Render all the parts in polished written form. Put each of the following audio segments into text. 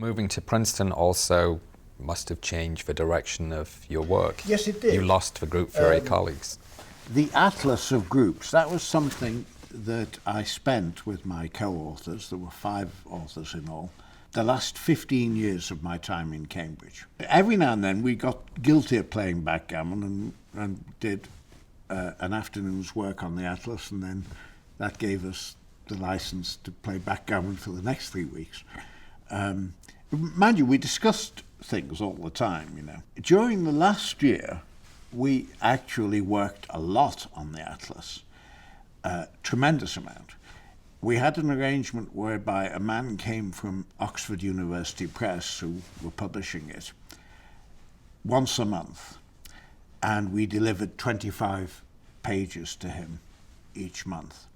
Moving to Princeton also must have changed the direction of your work. Yes, it did. You lost the group theory colleagues. The atlas of groups, that was something that I spent with my co-authors, there were 5 authors in all, the last 15 years of my time in Cambridge. Every now and then we got guilty of playing backgammon and did an afternoon's work on the atlas, and then that gave us the license to play backgammon for the next 3 weeks. Mind you, we discussed things all the time, you know. During the last year, we actually worked a lot on the atlas, tremendous amount. We had an arrangement whereby a man came from Oxford University Press, who were publishing it, once a month, and we delivered 25 pages to him each month.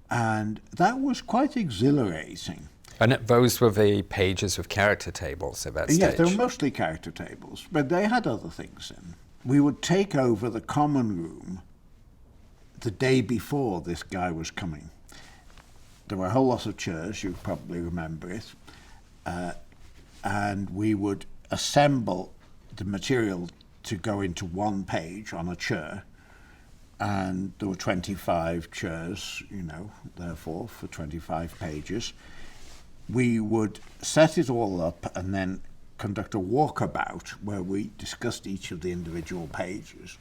And that was quite exhilarating. And those were the pages with character tables at that stage? Yes, they were mostly character tables, but they had other things in. We would take over the common room the day before this guy was coming. There were a whole lot of chairs, you probably remember it, and we would assemble the material to go into one page on a chair, and there were 25 chairs, you know, therefore, for 25 pages. We would set it all up and then conduct a walkabout where we discussed each of the individual pages,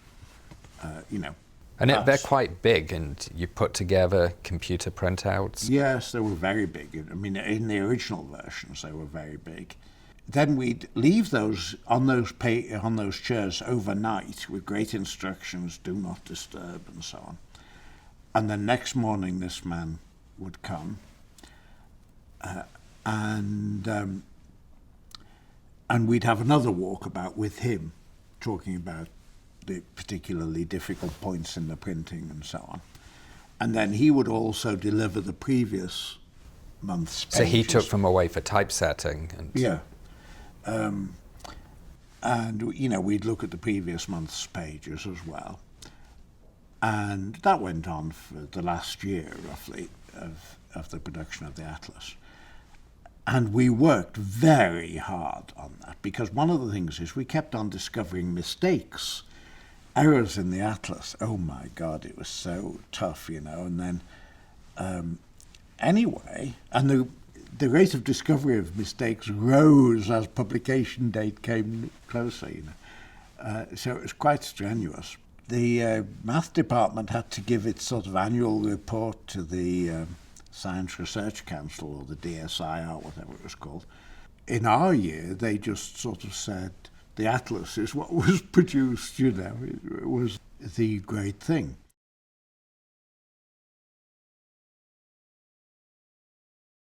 you know. And they're quite big, and you put together computer printouts? Yes, they were very big. I mean, in the original versions, they were very big. Then we'd leave those on those chairs overnight with great instructions, do not disturb, and so on. And the next morning, this man would come, and we'd have another walkabout with him, talking about the particularly difficult points in the printing and so on. And then he would also deliver the previous month's pages. So he took them away for typesetting? And yeah. And, you know, we'd look at the previous month's pages as well. And that went on for the last year, roughly, of the production of the atlas. And we worked very hard on that, because one of the things is we kept on discovering mistakes, errors in the atlas. Oh my God, it was so tough, you know. And then, anyway, and the rate of discovery of mistakes rose as publication date came closer, you know. So it was quite strenuous. The math department had to give its sort of annual report to the Science Research Council, or the DSIR, whatever it was called. In our year, they just sort of said, the atlas is what was produced, you know. It was the great thing.